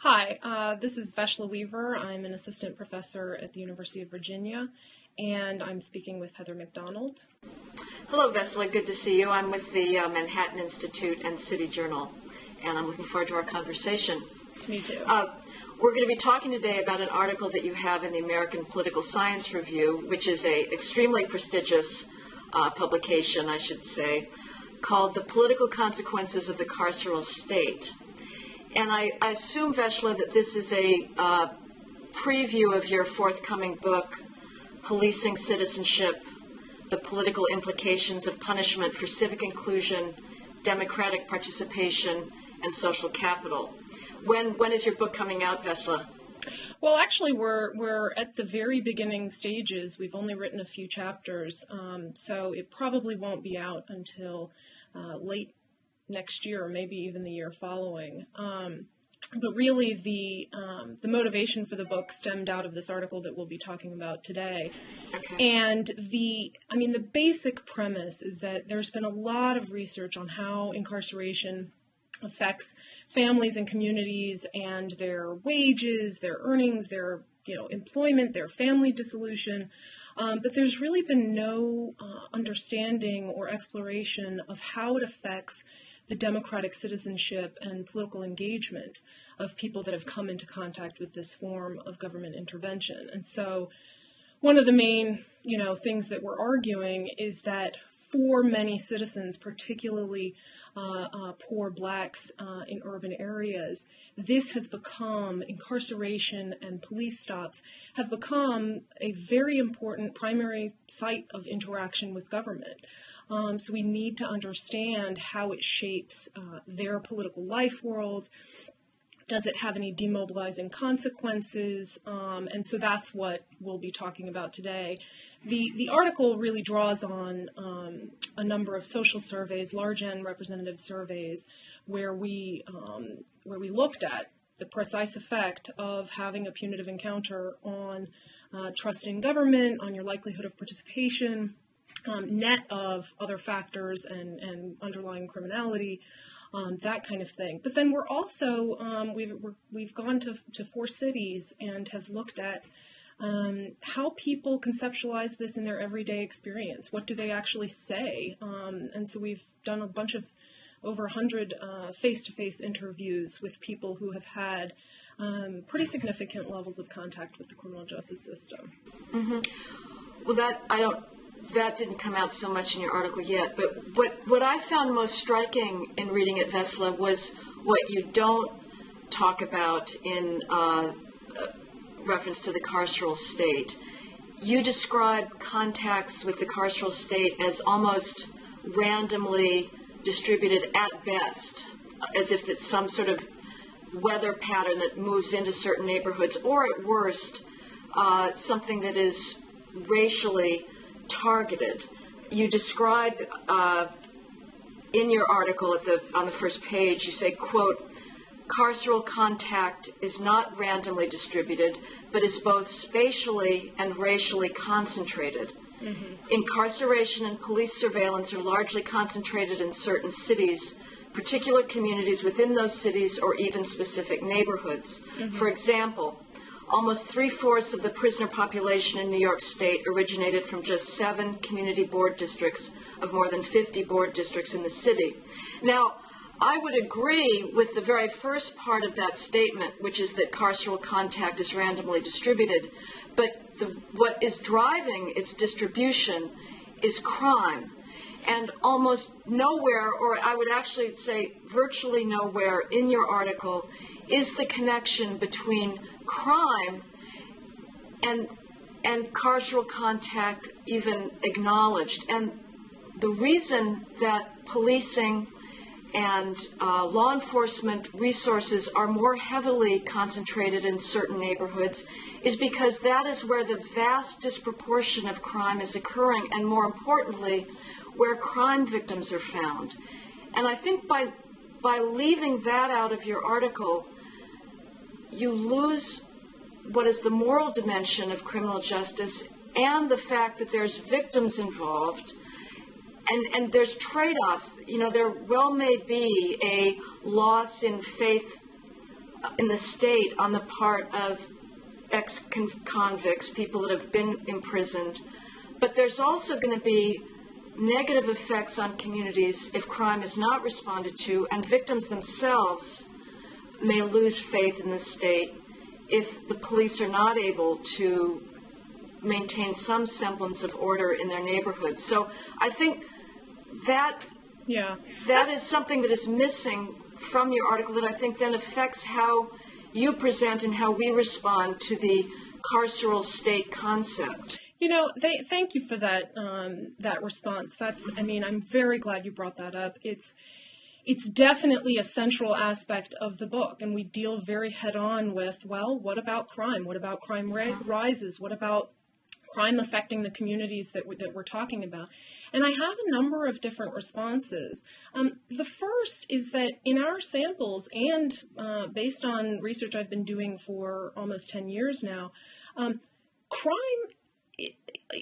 Hi, this is Vesla Weaver. I'm an assistant professor at the University of Virginia, and I'm speaking with Heather McDonald. Hello, Vesla. Good to see you. I'm with the Manhattan Institute and City Journal, and I'm looking forward to our conversation. Me too. We're going to be talking today about an article that you have in the American Political Science Review, which is an extremely prestigious publication, I should say, called The Political Consequences of the Carceral State. And I assume, Vesla, that this is a preview of your forthcoming book, Policing Citizenship, The Political Implications of Punishment for Civic Inclusion, Democratic Participation, and Social Capital. When is your book coming out, Vesla? Well, actually, we're at the very beginning stages. We've only written a few chapters, so it probably won't be out until late next year, or maybe even the year following. But really, the motivation for the book stemmed out of this article that we'll be talking about today. Okay. And the basic premise is that there's been a lot of research on how incarceration affects families and communities and their wages, their earnings, their employment, their family dissolution. But there's really been no understanding or exploration of how it affects the democratic citizenship and political engagement of people that have come into contact with this form of government intervention. And so one of the main, things that we're arguing is that for many citizens, particularly poor blacks in urban areas, this has become, incarceration and police stops have become a very important primary site of interaction with government. So we need to understand how it shapes their political life world. Does it have any demobilizing consequences? And so that's what we'll be talking about today. The article really draws on a number of social surveys, large and representative surveys, where we looked at the precise effect of having a punitive encounter on trust in government, on your likelihood of participation, net of other factors and underlying criminality, that kind of thing. But then we're also, we've gone to 4 cities and have looked at how people conceptualize this in their everyday experience. What do they actually say? And so we've done a bunch of over 100 face-to-face interviews with people who have had pretty significant levels of contact with the criminal justice system. Mm-hmm. Well, that didn't come out so much in your article yet, but what I found most striking in reading it, Vesla, was what you don't talk about in reference to the carceral state. You describe contacts with the carceral state as almost randomly distributed at best, as if it's some sort of weather pattern that moves into certain neighborhoods, or at worst, something that is racially targeted. You describe in your article on the first page, you say, quote, "Carceral contact is not randomly distributed, but is both spatially and racially concentrated. Mm-hmm. Incarceration and police surveillance are largely concentrated in certain cities, particular communities within those cities, or even specific neighborhoods. Mm-hmm. For example, almost 3/4 of the prisoner population in New York State originated from just 7 community board districts of more than 50 board districts in the city." Now, I would agree with the very first part of that statement, which is that carceral contact is randomly distributed, but what is driving its distribution is crime. And almost nowhere, or I would actually say virtually nowhere in your article, is the connection between crime and carceral contact even acknowledged. And the reason that policing and law enforcement resources are more heavily concentrated in certain neighborhoods is because that is where the vast disproportion of crime is occurring, and more importantly, where crime victims are found. And I think by leaving that out of your article, you lose what is the moral dimension of criminal justice and the fact that there's victims involved. And there's trade-offs. There well may be a loss in faith in the state on the part of ex-convicts, people that have been imprisoned. But there's also going to be negative effects on communities if crime is not responded to, and victims themselves may lose faith in the state if the police are not able to maintain some semblance of order in their neighborhoods. So I think that is something that is missing from your article that I think then affects how you present and how we respond to the carceral state concept. Thank you for that that response. I'm very glad you brought that up. It's definitely a central aspect of the book, and we deal very head-on with, well, what about crime? What about crime rises? What about crime affecting the communities that we're talking about? And I have a number of different responses. The first is that in our samples, and based on research I've been doing for almost 10 years now, crime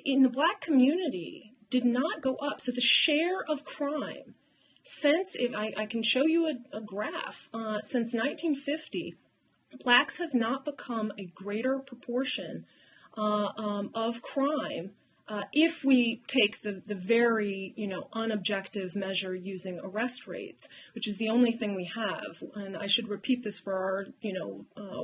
in the Black community did not go up. So the share of crime, I can show you a graph, since 1950, Blacks have not become a greater proportion of crime if we take the very, unobjective measure using arrest rates, which is the only thing we have. And I should repeat this for our,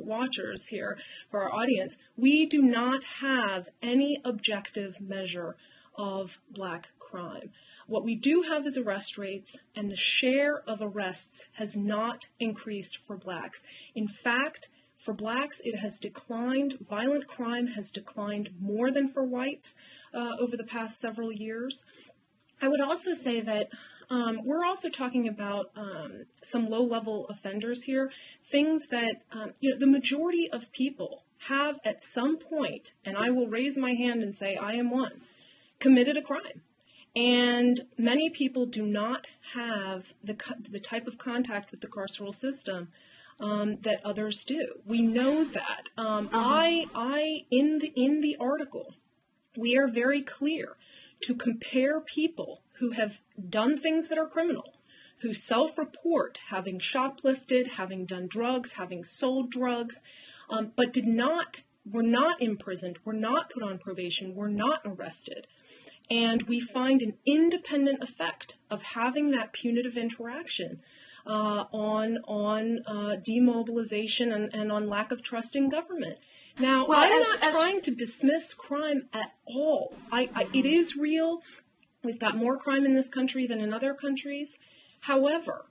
watchers here, for our audience. We do not have any objective measure of Black crime. What we do have is arrest rates, and the share of arrests has not increased for Blacks. In fact, for Blacks, it has declined. Violent crime has declined more than for whites over the past several years. I would also say that we're also talking about some low-level offenders here, things that, the majority of people have at some point, and I will raise my hand and say I am one, committed a crime. And many people do not have the type of contact with the carceral system that others do. We know that. In the article, we are very clear to compare people who have done things that are criminal, who self-report having shoplifted, having done drugs, having sold drugs, but were not imprisoned, were not put on probation, were not arrested. And we find an independent effect of having that punitive interaction on demobilization and on lack of trust in government. Now, I'm not trying to dismiss crime at all. It is real. We've got more crime in this country than in other countries. However,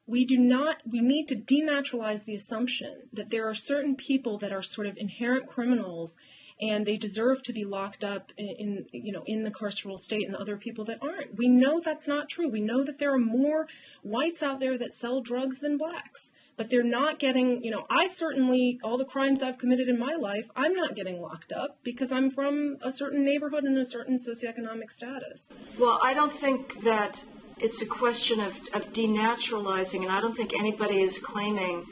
we need to denaturalize the assumption that there are certain people that are sort of inherent criminals and they deserve to be locked up in the carceral state, and other people that aren't. We know that's not true. We know that there are more whites out there that sell drugs than Blacks, but they're not getting, I certainly, all the crimes I've committed in my life, I'm not getting locked up because I'm from a certain neighborhood and a certain socioeconomic status. Well, I don't think that it's a question of denaturalizing, and I don't think anybody is claiming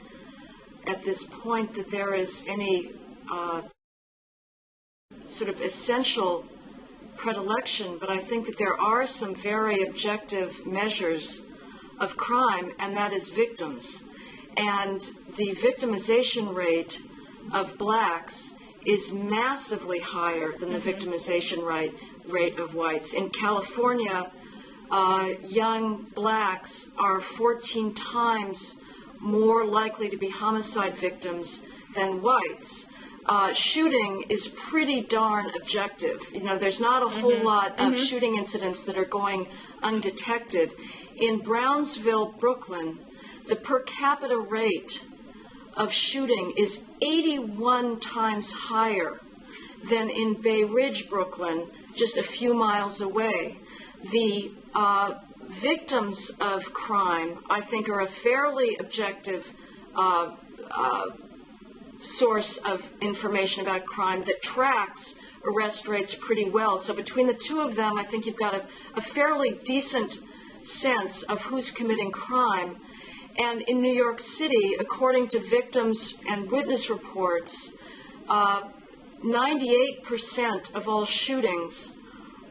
at this point that there is any sort of essential predilection, but I think that there are some very objective measures of crime, and that is victims. And the victimization rate of Blacks is massively higher than the victimization rate of whites. In California, young Blacks are 14 times more likely to be homicide victims than whites. Shooting is pretty darn objective. There's not a whole lot of shooting incidents that are going undetected. In Brownsville, Brooklyn, the per capita rate of shooting is 81 times higher than in Bay Ridge, Brooklyn, just a few miles away. The victims of crime, I think, are a fairly objective source of information about crime that tracks arrest rates pretty well. So between the two of them, I think you've got a fairly decent sense of who's committing crime. And in New York City, according to victims and witness reports, 98% of all shootings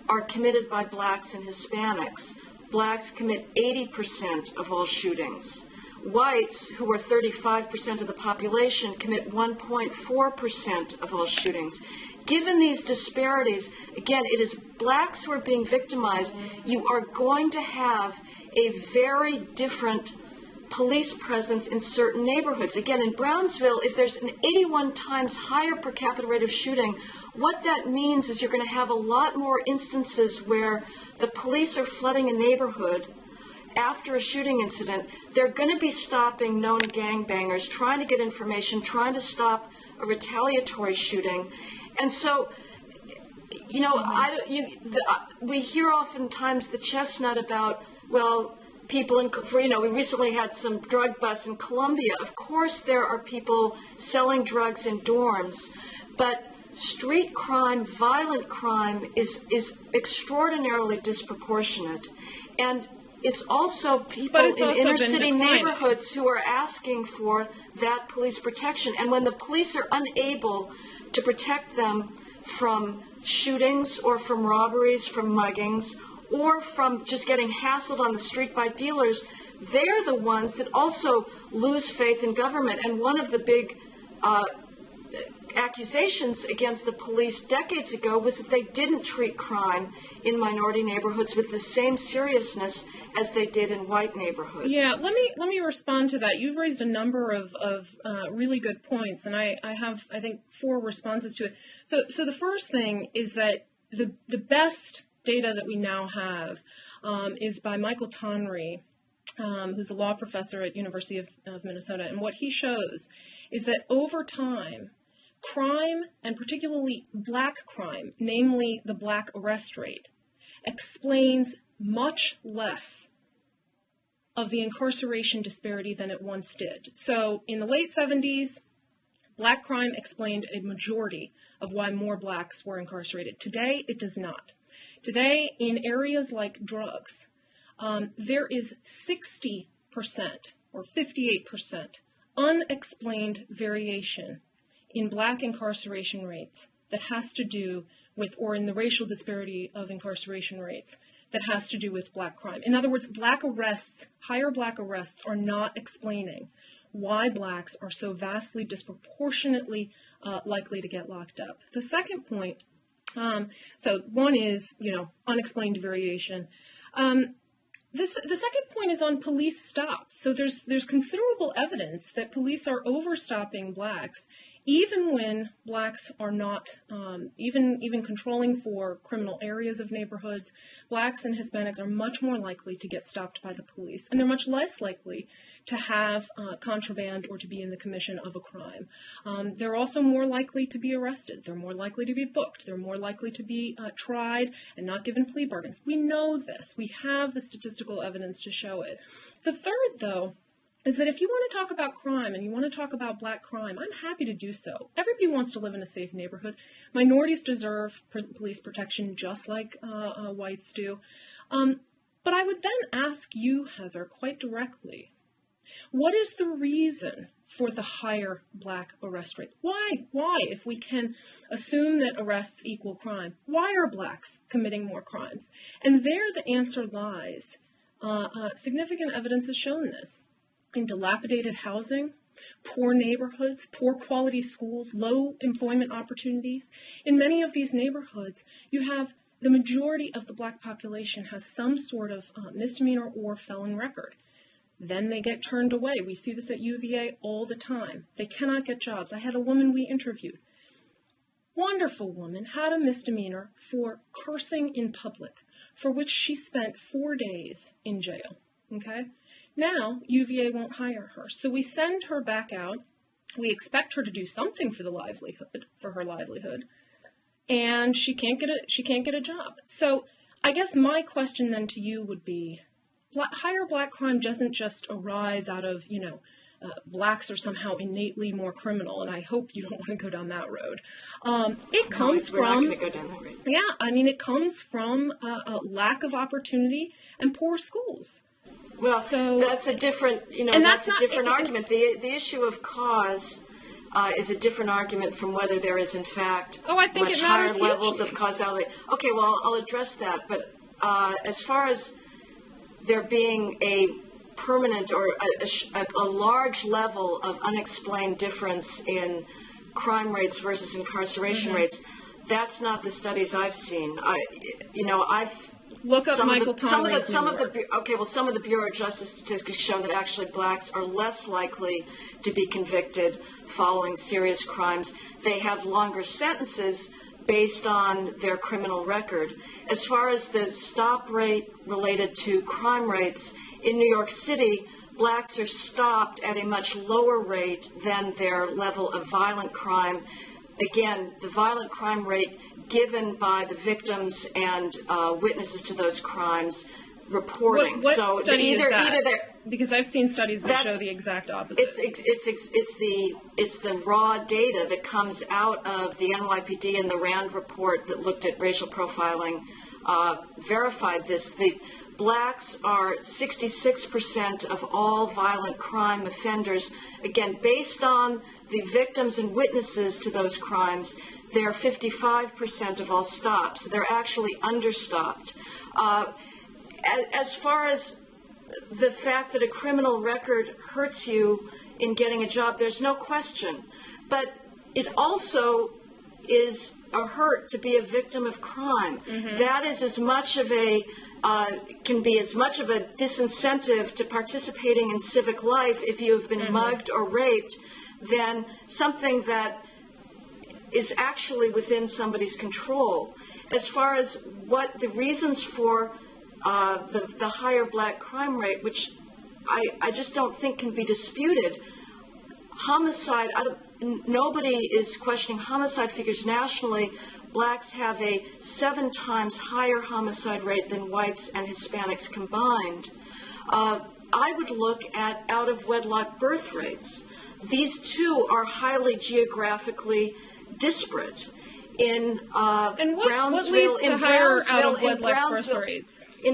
are committed by Blacks and Hispanics. Blacks commit 80% of all shootings. whites, who are 35% of the population, commit 1.4% of all shootings. Given these disparities, again, it is blacks who are being victimized. You are going to have a very different police presence in certain neighborhoods. Again, in Brownsville, if there's an 81 times higher per capita rate of shooting, what that means is you're going to have a lot more instances where the police are flooding a neighborhood after a shooting incident. They're going to be stopping known gangbangers, trying to get information, trying to stop a retaliatory shooting. And so, you know, we hear oftentimes the chestnut about, well, people we recently had some drug busts in Colombia. Of course, there are people selling drugs in dorms, but street crime, violent crime is extraordinarily disproportionate. And it's also people in inner city neighborhoods who are asking for that police protection. And when the police are unable to protect them from shootings or from robberies, from muggings, or from just getting hassled on the street by dealers, they're the ones that also lose faith in government. And one of the big accusations against the police decades ago was that they didn't treat crime in minority neighborhoods with the same seriousness as they did in white neighborhoods. Yeah, let me respond to that. You've raised a number of really good points, and I have, I think, 4 responses to it. So the first thing is that the best data that we now have is by Michael Tonry, who's a law professor at University of Minnesota, and what he shows is that over time, crime, and particularly black crime, namely the black arrest rate, explains much less of the incarceration disparity than it once did. So in the late 70s, black crime explained a majority of why more blacks were incarcerated. Today, it does not. Today, in areas like drugs, there is 60% or 58% unexplained variation in black incarceration rates that has to do with, or in the racial disparity of incarceration rates that has to do with black crime. In other words, black arrests, higher black arrests, are not explaining why blacks are so vastly disproportionately likely to get locked up. The second point, so one is, unexplained variation. The second point is on police stops. So there's considerable evidence that police are overstopping blacks, even when blacks are not even controlling for criminal areas of neighborhoods. Blacks and Hispanics are much more likely to get stopped by the police, and they're much less likely to have contraband or to be in the commission of a crime. They're also more likely to be arrested. They're more likely to be booked. They're more likely to be tried and not given plea bargains. We know this. We have the statistical evidence to show it. The third, though, is that if you want to talk about crime and you want to talk about black crime, I'm happy to do so. Everybody wants to live in a safe neighborhood. Minorities deserve police protection just like whites do. But I would then ask you, Heather, quite directly, what is the reason for the higher black arrest rate? Why, if we can assume that arrests equal crime, why are blacks committing more crimes? And there the answer lies. Significant evidence has shown this. In dilapidated housing, poor neighborhoods, poor quality schools, low employment opportunities. In many of these neighborhoods, you have the majority of the black population has some sort of misdemeanor or felon record. Then they get turned away. We see this at UVA all the time. They cannot get jobs. I had a woman we interviewed. Wonderful woman, had a misdemeanor for cursing in public, for which she spent 4 days in jail. Okay? Now, UVA won't hire her. So we send her back out. We expect her to do something for her livelihood. And she can't get a job. So I guess my question then to you would be, higher black crime doesn't just arise out of, blacks are somehow innately more criminal, and I hope you don't want to go down that road. It comes from... We're not going to go down that road. Yeah, it comes from a lack of opportunity and poor schools. Well, so, that's a different, argument. The issue of cause is a different argument from whether there is, in fact, much higher levels of causality. Okay, well, I'll address that. But as far as there being a permanent or a large level of unexplained difference in crime rates versus incarceration rates. That's not the studies I've seen. I've look up Michael Conway's some of the Bureau of Justice statistics show that actually blacks are less likely to be convicted following serious crimes. They have longer sentences based on their criminal record. As far as the stop rate related to crime rates, in New York City, blacks are stopped at a much lower rate than their level of violent crime. Again, the violent crime rate given by the victims and witnesses to those crimes reporting. What so study either is that? either they're because I've seen studies that show the exact opposite. It's the raw data that comes out of the NYPD and the RAND report that looked at racial profiling verified this. The blacks are 66% of all violent crime offenders. Again, based on the victims and witnesses to those crimes, they're 55% of all stops. They're actually understopped. As far as the fact that a criminal record hurts you in getting a job, there's no question. But it also is a hurt to be a victim of crime. That is as much of a can be as much of a disincentive to participating in civic life if you have been mugged or raped than something that is actually within somebody's control. As far as what the reasons for the higher black crime rate, which I just don't think can be disputed, homicide, nobody is questioning homicide figures nationally. Blacks have a 7 times higher homicide rate than whites and Hispanics combined. I would look at out-of-wedlock birth rates. These two are highly geographically disparate. In Brownsville, in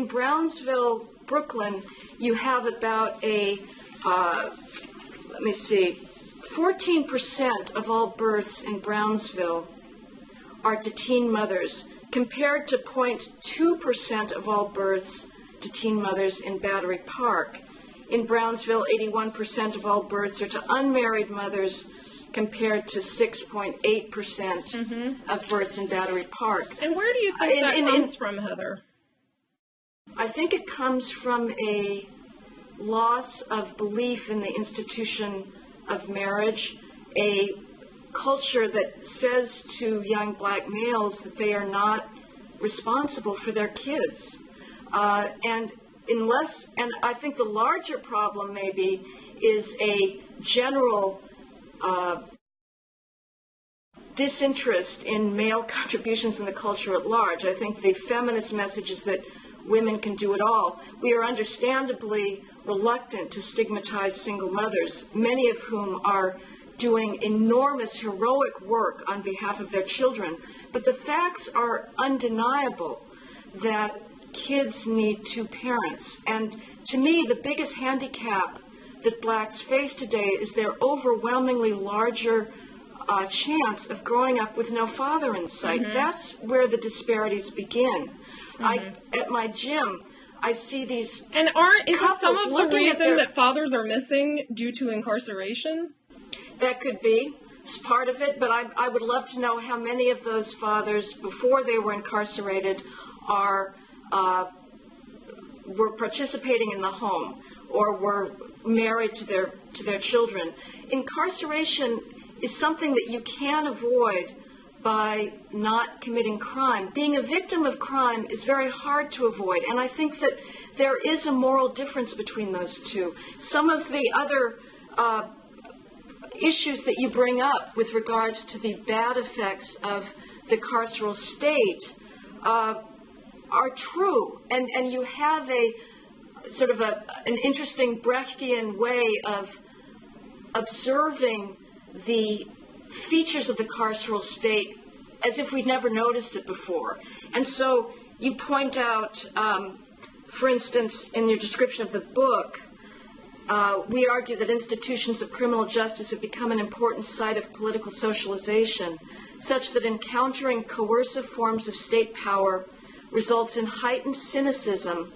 Brownsville, Brooklyn, you have about a 14% of all births in Brownsville are to teen mothers, compared to 0.2% of all births to teen mothers in Battery Park. In Brownsville, 81% of all births are to unmarried mothers, compared to 6.8% of births in Battery Park. And where do you think that comes from, Heather? I think it comes from a loss of belief in the institution of marriage, a culture that says to young black males that they are not responsible for their kids. And I think the larger problem maybe is a general disinterest in male contributions in the culture at large. I think the feminist message is that women can do it all. We are understandably reluctant to stigmatize single mothers, many of whom are doing enormous heroic work on behalf of their children. But the facts are undeniable that kids need 2 parents. And to me, the biggest handicap that blacks face today is their overwhelmingly larger chance of growing up with no father in sight. That's where the disparities begin. At my gym, I see these is it some of the reason that fathers are missing due to incarceration? That could be. It's part of it, but I would love to know how many of those fathers, before they were incarcerated, were participating in the home or were married to their children. Incarceration is something that you can avoid by not committing crime. Being a victim of crime is very hard to avoid, and I think that there is a moral difference between those two. Some of the other issues that you bring up with regards to the bad effects of the carceral state are true, and you have a sort of an interesting Brechtian way of observing the features of the carceral state as if we'd never noticed it before. And so you point out, for instance, in your description of the book, we argue that institutions of criminal justice have become an important site of political socialization, such that encountering coercive forms of state power results in heightened cynicism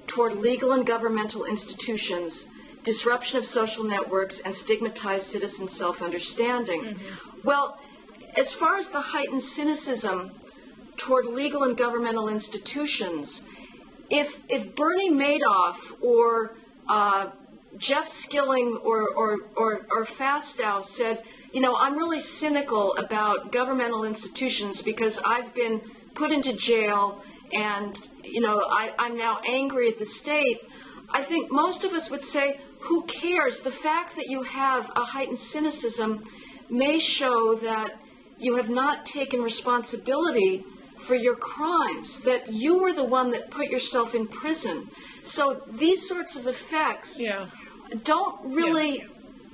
toward legal and governmental institutions, disruption of social networks, and stigmatized citizen self-understanding. Mm-hmm. Well, as far as the heightened cynicism toward legal and governmental institutions, if Bernie Madoff or Jeff Skilling or Fastow said, you know, I'm really cynical about governmental institutions because I've been put into jail and, you know, I'm now angry at the state, I think most of us would say, who cares? The fact that you have a heightened cynicism may show that you have not taken responsibility for your crimes, that you were the one that put yourself in prison. So these sorts of effects don't really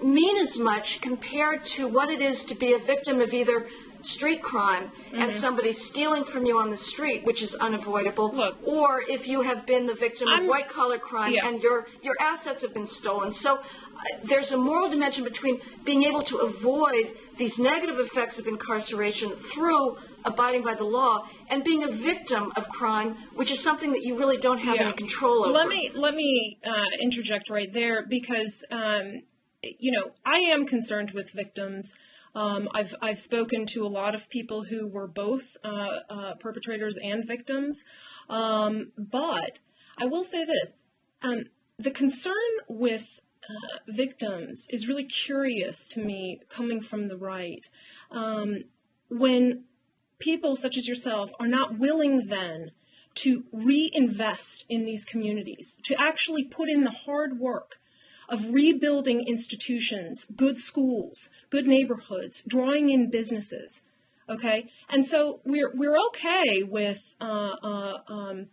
mean as much compared to what it is to be a victim of either street crime and somebody stealing from you on the street, which is unavoidable, or if you have been the victim of white-collar crime and your assets have been stolen. So there's a moral dimension between being able to avoid these negative effects of incarceration through abiding by the law and being a victim of crime, which is something that you really don't have any control over. Let me interject right there because, you know, I am concerned with victims. I've spoken to a lot of people who were both perpetrators and victims, but I will say this, the concern with victims is really curious to me coming from the right. When people such as yourself are not willing then to reinvest in these communities, to actually put in the hard work of rebuilding institutions, good schools, good neighborhoods, drawing in businesses, okay? And so we're okay with talking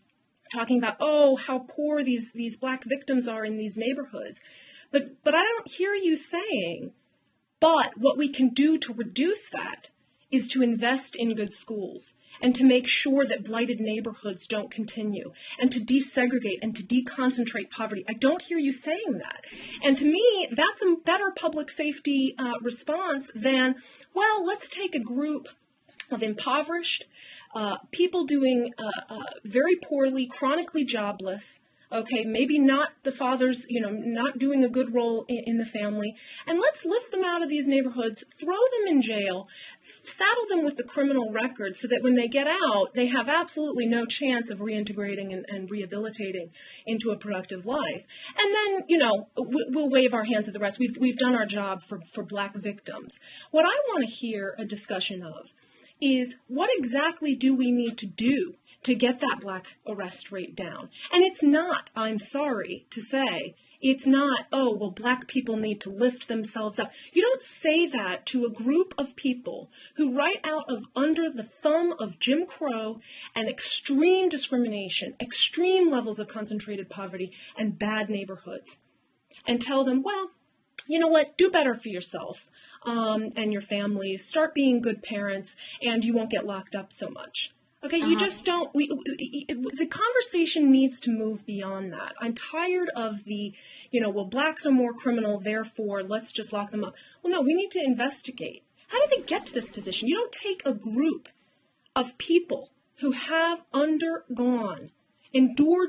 about, oh, how poor these black victims are in these neighborhoods. But I don't hear you saying, but what we can do to reduce that is to invest in good schools and to make sure that blighted neighborhoods don't continue and to desegregate and to deconcentrate poverty. I don't hear you saying that. And to me, that's a better public safety response than, well, let's take a group of impoverished people doing very poorly, chronically jobless, okay, maybe not the fathers, you know, not doing a good role in the family, and let's lift them out of these neighborhoods, throw them in jail, saddle them with the criminal record so that when they get out, they have absolutely no chance of reintegrating and rehabilitating into a productive life. And then, you know, we'll wave our hands at the rest. We've done our job for black victims. What I want to hear a discussion of is what exactly do we need to do to get that black arrest rate down? And it's not, I'm sorry to say, it's not, oh, well, black people need to lift themselves up. You don't say that to a group of people who right out of under the thumb of Jim Crow and extreme discrimination, extreme levels of concentrated poverty and bad neighborhoods, and tell them, well, you know what, do better for yourself and your families, start being good parents, and you won't get locked up so much. Okay, you just don't, the conversation needs to move beyond that. I'm tired of the, you know, well, blacks are more criminal, therefore let's just lock them up. Well, no, we need to investigate. How did they get to this position? You don't take a group of people who have endured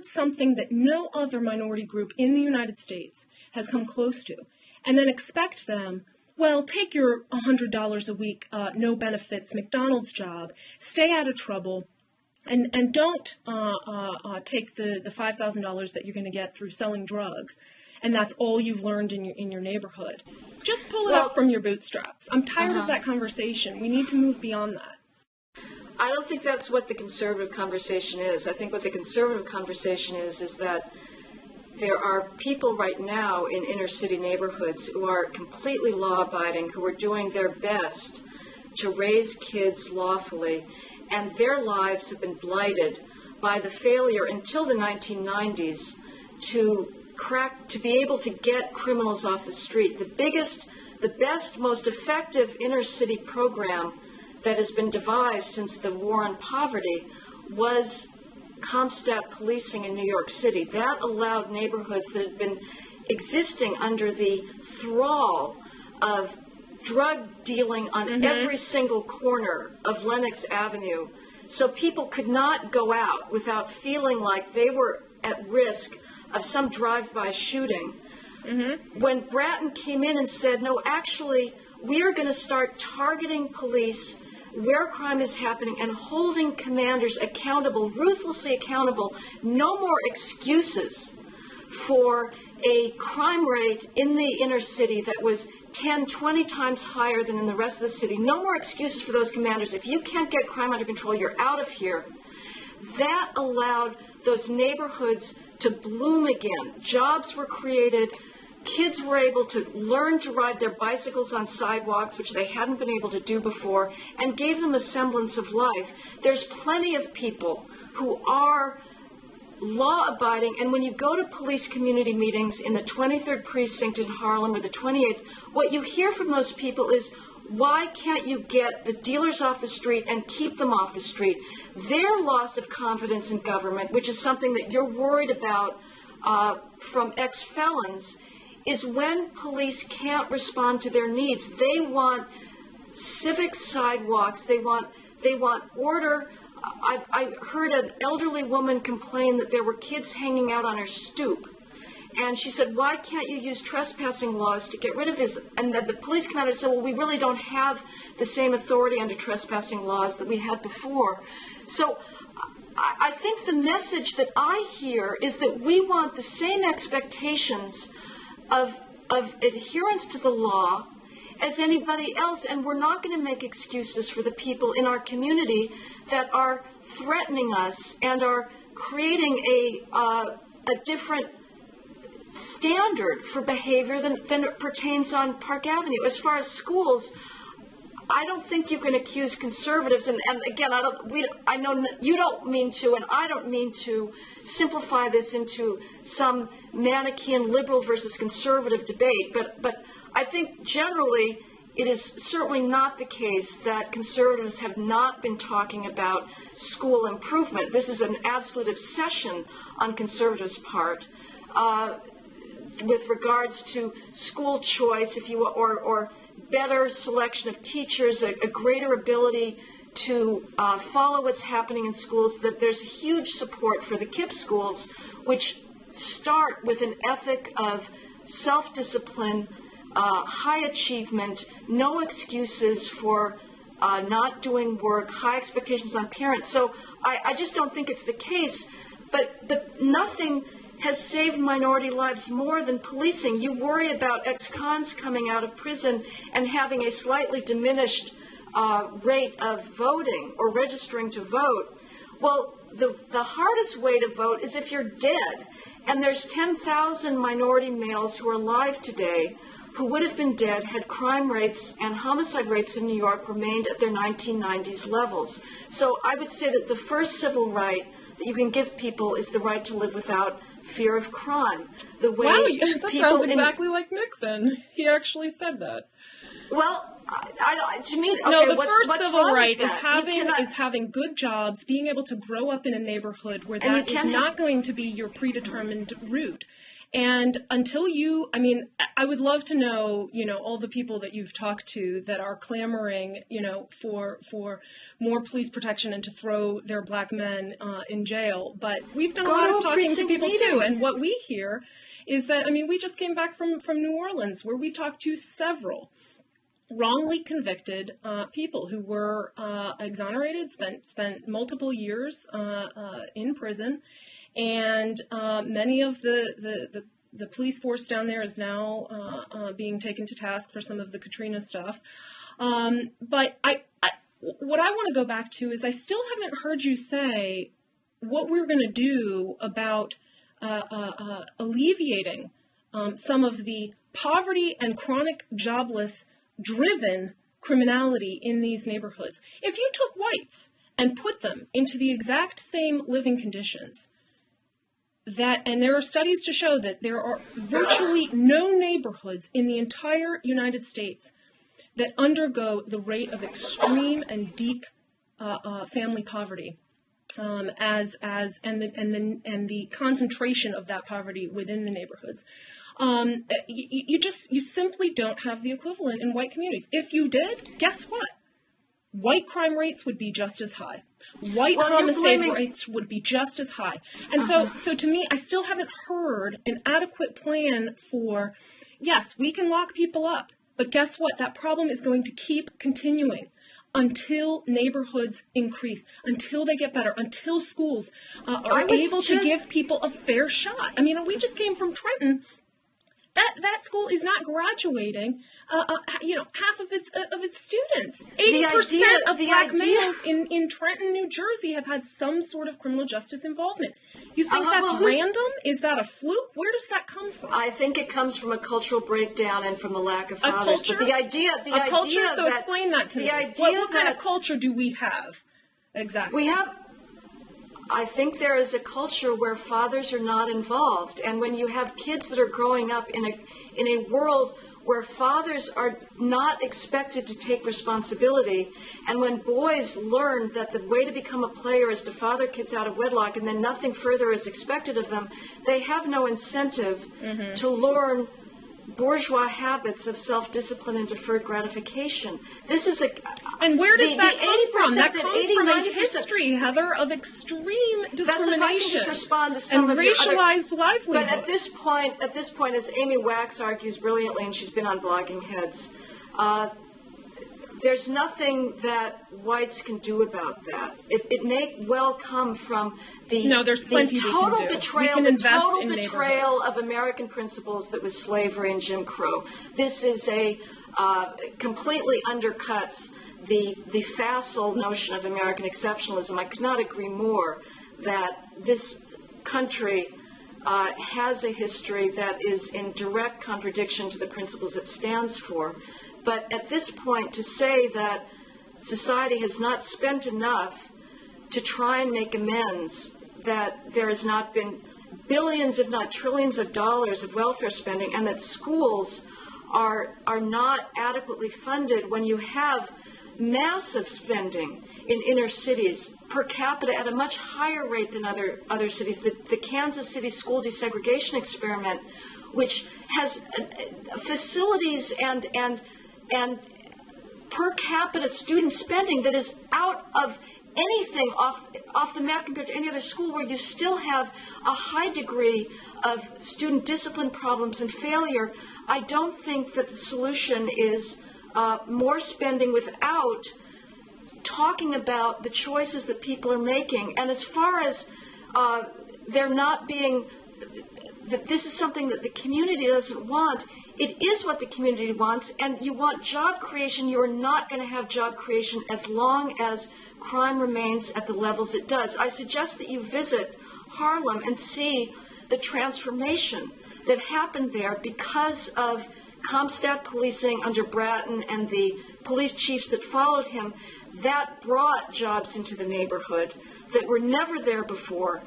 something that no other minority group in the United States has come close to, and then expect them, well, take your $100 a week, no benefits McDonald's job, stay out of trouble, and don't take the $5,000 that you're going to get through selling drugs, and that's all you've learned in your neighborhood. Just pull it up from your bootstraps. I'm tired of that conversation. We need to move beyond that. I don't think that's what the conservative conversation is. I think what the conservative conversation is that there are people right now in inner city neighborhoods who are completely law-abiding, who are doing their best to raise kids lawfully, and their lives have been blighted by the failure until the 1990s to be able to get criminals off the street. The best, most effective inner city program that has been devised since the war on poverty was CompStat policing in New York City. That allowed neighborhoods that had been existing under the thrall of drug dealing on every single corner of Lenox Avenue, so people could not go out without feeling like they were at risk of some drive-by shooting. When Bratton came in and said, no, actually, we are going to start targeting police where crime is happening and holding commanders accountable, ruthlessly accountable, no more excuses for a crime rate in the inner city that was 10, 20 times higher than in the rest of the city. No more excuses for those commanders. If you can't get crime under control, you're out of here. That allowed those neighborhoods to bloom again. Jobs were created. Kids were able to learn to ride their bicycles on sidewalks, which they hadn't been able to do before, and gave them a semblance of life. There's plenty of people who are law-abiding, and when you go to police community meetings in the 23rd Precinct in Harlem or the 28th, what you hear from those people is, why can't you get the dealers off the street and keep them off the street? Their loss of confidence in government, which is something that you're worried about from ex-felons, is when police can't respond to their needs. They want civic sidewalks. They want order. I heard an elderly woman complain that there were kids hanging out on her stoop. And she said, why can't you use trespassing laws to get rid of this? And that the police came out and said, well, we really don't have the same authority under trespassing laws that we had before. So I think the message that I hear is that we want the same expectations of adherence to the law as anybody else, and we're not going to make excuses for the people in our community that are threatening us and are creating a different standard for behavior than it pertains on Park Avenue. As far as schools, I don't think you can accuse conservatives, and again, I know you don't mean to, and I don't mean to simplify this into some Manichaean liberal versus conservative debate, but I think generally it is certainly not the case that conservatives have not been talking about school improvement. This is an absolute obsession on conservatives' part with regards to school choice, if you or better selection of teachers, a greater ability to follow what's happening in schools. That there's huge support for the KIPP schools, which start with an ethic of self-discipline, high achievement, no excuses for not doing work, high expectations on parents. So I just don't think it's the case. But nothing has saved minority lives more than policing. You worry about ex-cons coming out of prison and having a slightly diminished rate of voting or registering to vote. Well, the hardest way to vote is if you're dead. And there's 10,000 minority males who are alive today who would have been dead had crime rates and homicide rates in New York remained at their 1990s levels. So I would say that the first civil right that you can give people is the right to live without fear of crime. The way that sounds exactly like Nixon. He actually said that. Well, to me, okay, no, the what's first civil right is having good jobs, being able to grow up in a neighborhood where that is not going to be your predetermined route. And until I would love to know, all the people that you've talked to that are clamoring, for more police protection and to throw their black men in jail. But we've done a lot of talking to people too. And what we hear is that, we just came back from New Orleans where we talked to several wrongly convicted people who were exonerated, spent multiple years in prison. And many of the police force down there is now being taken to task for some of the Katrina stuff. But what I want to go back to is I still haven't heard you say what we're going to do about alleviating some of the poverty and chronic jobless-driven criminality in these neighborhoods. If you took whites and put them into the exact same living conditions, and there are studies to show that there are virtually no neighborhoods in the entire United States that undergo the rate of extreme and deep family poverty, and the concentration of that poverty within the neighborhoods. You simply don't have the equivalent in white communities. If you did, guess what? white crime rates would be just as high. White Well, homicide rates would be just as high. And so to me, I still haven't heard an adequate plan for, yes, we can lock people up, but guess what? That problem is going to keep continuing until neighborhoods increase, until they get better, until schools are able to give people a fair shot. I mean, we just came from Trenton. That school is not graduating, half of its students. 80% of black males in Trenton, New Jersey, have had some sort of criminal justice involvement. You think that's random? Is that a fluke? Where does that come from? I think it comes from a cultural breakdown and from the lack of fathers. A culture? But the culture. So that, explain that to me. What kind of culture do we have? Exactly. I think there is a culture where fathers are not involved, and when you have kids that are growing up in a world where fathers are not expected to take responsibility, and when boys learn that the way to become a player is to father kids out of wedlock and then nothing further is expected of them, they have no incentive to learn bourgeois habits of self-discipline and deferred gratification. This is and where does that come from? That comes from a history, Heather, of extreme discrimination. That's if I can just respond to some and of your racialized livelihood. But at this point, as Amy Wax argues brilliantly, and she's been on Blogging Heads, there's nothing that whites can do about that. It may well come from the total betrayal of American principles that was slavery and Jim Crow. This is completely undercuts the facile notion of American exceptionalism. I could not agree more that this country has a history that is in direct contradiction to the principles it stands for. But at this point, to say that society has not spent enough to try and make amends, that there has not been billions, if not trillions of dollars of welfare spending, and that schools are not adequately funded when you have massive spending in inner cities per capita at a much higher rate than other cities. The Kansas City school desegregation experiment, which has facilities and per capita student spending that is out of anything off the map compared to any other school, where you still have a high degree of student discipline problems and failure. I don't think that the solution is more spending without talking about the choices that people are making. And as far as there not being that this is something that the community doesn't want, it is what the community wants, and you want job creation. You are not going to have job creation as long as crime remains at the levels it does. I suggest that you visit Harlem and see the transformation that happened there because of Comstat policing under Bratton and the police chiefs that followed him. That brought jobs into the neighborhood that were never there before.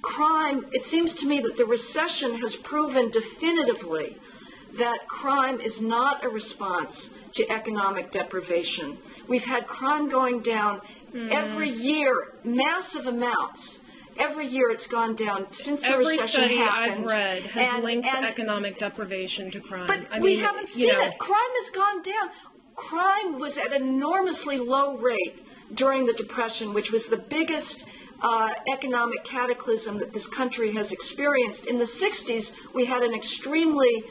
Crime, it seems to me that the recession has proven definitively that crime is not a response to economic deprivation. We've had crime going down every year, massive amounts. Every year it's gone down since the recession happened. Every study I've read has linked economic deprivation to crime. But we haven't seen it. Crime has gone down. Crime was at an enormously low rate during the Depression, which was the biggest economic cataclysm that this country has experienced. In the 60s, we had an extremely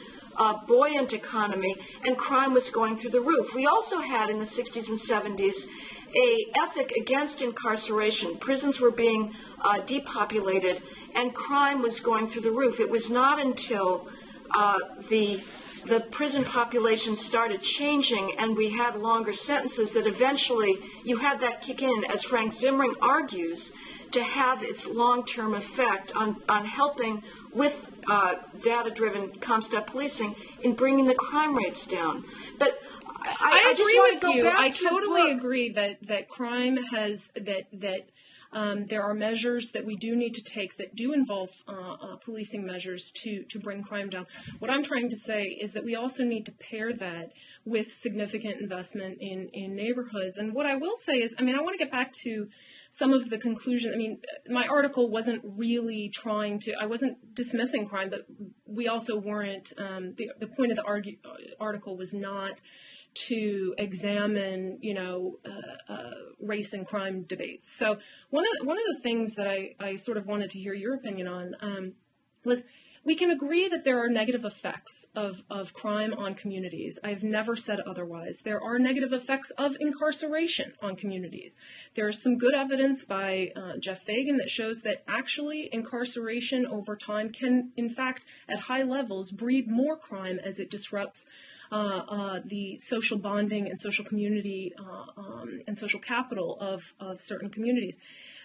buoyant economy, and crime was going through the roof. We also had, in the 60s and 70s, a ethic against incarceration. Prisons were being depopulated, and crime was going through the roof. It was not until the prison population started changing and we had longer sentences that eventually you had that kick in, as Frank Zimmering argues, to have its long-term effect on helping with data-driven Comstat policing in bringing the crime rates down. But I just want to go back I to totally agree that crime has there are measures that we do need to take that do involve policing measures to bring crime down. What I'm trying to say is that we also need to pair that with significant investment in neighborhoods. And what I will say is, I want to get back to some of the conclusions. My article wasn't really I wasn't dismissing crime, but we also weren't, the point of the article was not to examine, race and crime debates. So one of the things that I sort of wanted to hear your opinion on was, we can agree that there are negative effects of crime on communities. I've never said otherwise. There are negative effects of incarceration on communities. There is some good evidence by Jeff Fagan that shows that actually incarceration over time can, in fact, at high levels, breed more crime as it disrupts the social bonding and social community and social capital of certain communities.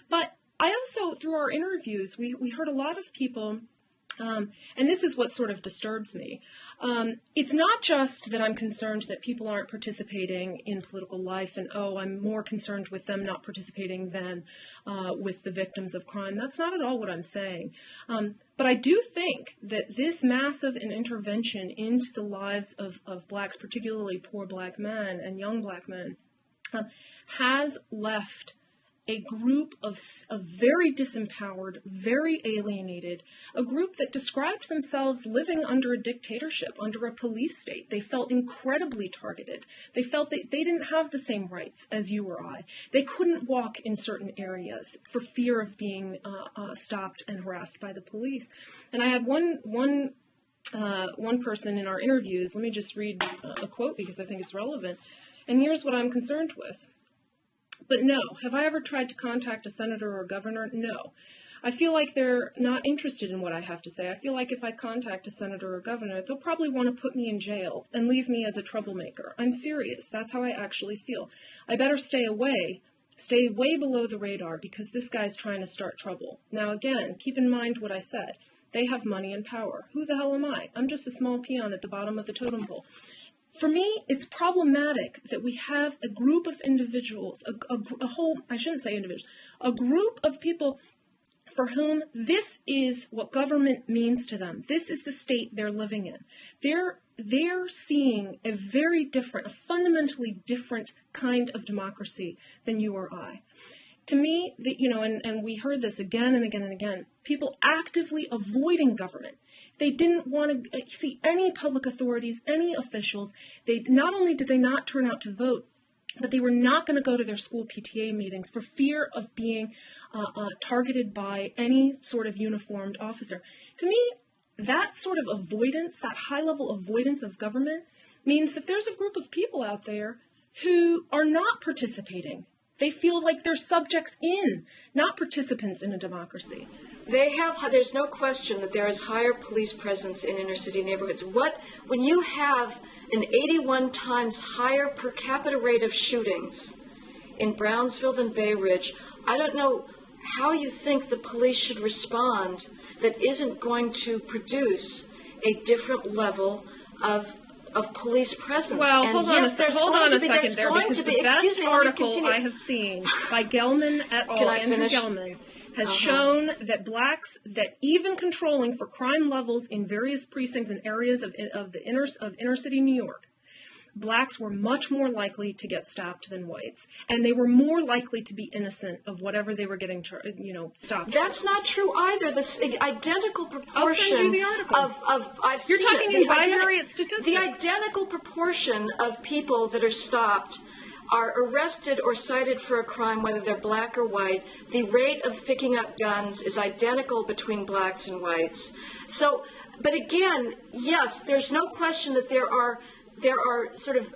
But I also, through our interviews, we heard a lot of people, and this is what sort of disturbs me. It's not just that I'm concerned that people aren't participating in political life and, I'm more concerned with them not participating than with the victims of crime. That's not at all what I'm saying. But I do think that this massive intervention into the lives of blacks, particularly poor black men and young black men, has left a group of very disempowered, very alienated, a group that described themselves living under a dictatorship, under a police state. They felt incredibly targeted. They felt that they didn't have the same rights as you or I. They couldn't walk in certain areas for fear of being stopped and harassed by the police. And I had one person in our interviews. Let me just read a quote because I think it's relevant. And here's what I'm concerned with. But no, have I ever tried to contact a senator or a governor? No. I feel like they're not interested in what I have to say. I feel like if I contact a senator or governor, they'll probably want to put me in jail and leave me as a troublemaker. I'm serious. That's how I actually feel. I better stay way below the radar because this guy's trying to start trouble. Now again, keep in mind what I said. They have money and power. Who the hell am I? I'm just a small peon at the bottom of the totem pole. For me, it's problematic that we have a group of individuals, a group of people for whom this is what government means to them. This is the state they're living in. They're seeing a very different, a fundamentally different kind of democracy than you or I. To me, and we heard this again and again and again, people actively avoiding government. They didn't want to see any public authorities, any officials. Not only did they not turn out to vote, but they were not going to go to their school PTA meetings for fear of being targeted by any sort of uniformed officer. To me, that sort of avoidance, that high-level avoidance of government, means that there's a group of people out there who are not participating. They feel like they're subjects not participants in a democracy. There's no question that there is higher police presence in inner city neighborhoods. When you have an 81 times higher per capita rate of shootings in Brownsville than Bay Ridge, I don't know how you think the police should respond that isn't going to produce a different level of police presence. Well, hold on a second there, because the best article I have seen by Gelman et al., Andrew Gelman, has shown that blacks, that even controlling for crime levels in various precincts and areas of inner city New York, blacks were much more likely to get stopped than whites, and they were more likely to be innocent of whatever they were getting, stopped. That's not true either. The identical proportion I'll send you the article. You're talking in bivariate statistics. The identical proportion of people that are stopped are arrested or cited for a crime, whether they're black or white. The rate of picking up guns is identical between blacks and whites. So, but again, yes, there's no question that there are sort of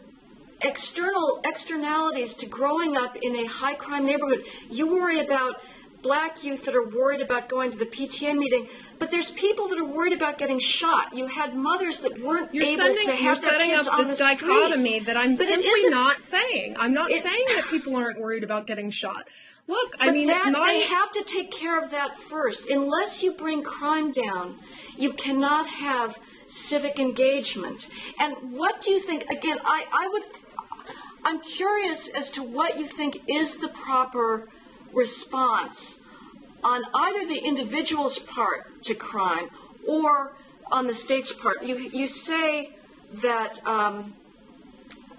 externalities to growing up in a high crime neighborhood. You worry about black youth that are worried about going to the PTA meeting, but there's people that are worried about getting shot. You had mothers that weren't able to have their kids on the street. You're setting up this dichotomy that I'm simply not saying. I'm not saying that people aren't worried about getting shot. Look, they have to take care of that first. Unless you bring crime down, you cannot have civic engagement. And what do you think? Again, I'm curious as to what you think is the proper response on either the individual's part to crime or on the state's part. You say that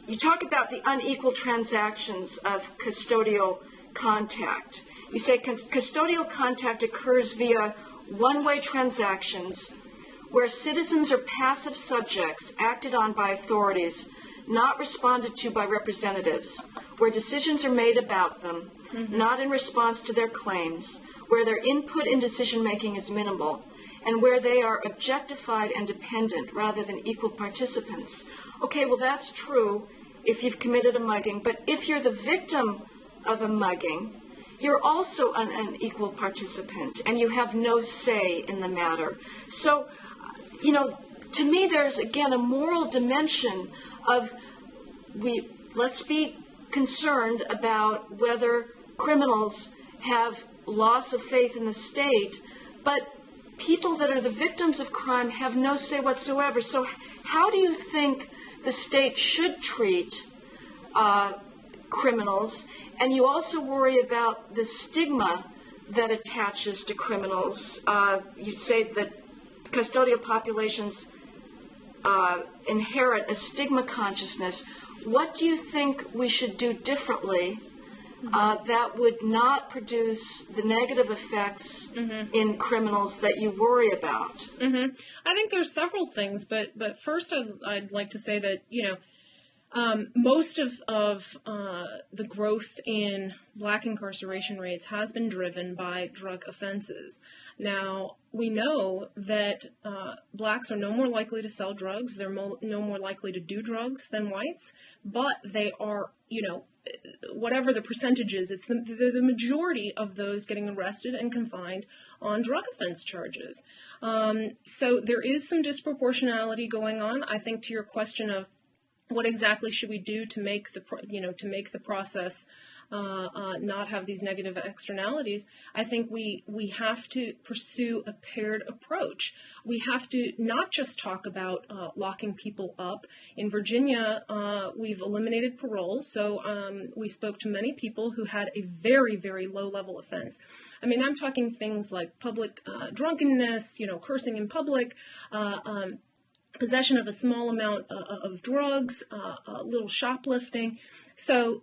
you talk about the unequal transactions of custodial contact. You say custodial contact occurs via one-way transactions where citizens are passive subjects acted on by authorities, not responded to by representatives, where decisions are made about them, not in response to their claims, where their input in decision-making is minimal, and where they are objectified and dependent rather than equal participants. Okay, well, that's true if you've committed a mugging, but if you're the victim of a mugging, you're also an equal participant, and you have no say in the matter. So, to me, there's, again, a moral dimension of let's be concerned about whether criminals have loss of faith in the state, but people that are the victims of crime have no say whatsoever. So how do you think the state should treat criminals? And you also worry about the stigma that attaches to criminals. You say that custodial populations inherit a stigma consciousness. What do you think we should do differently that would not produce the negative effects in criminals that you worry about? I think there's several things, but first I'd like to say that, most of the growth in Black incarceration rates has been driven by drug offenses. Now, we know that Blacks are no more likely to sell drugs, they're no more likely to do drugs than whites, but they are, whatever the percentage is, it's the majority of those getting arrested and confined on drug offense charges. So there is some disproportionality going on. I think to your question of what exactly should we do to make the process not have these negative externalities, I think we have to pursue a paired approach. We have to not just talk about locking people up. In Virginia, we've eliminated parole, so we spoke to many people who had a very, very low-level offense. I mean, I'm talking things like public drunkenness, cursing in public, possession of a small amount of drugs, little shoplifting. So,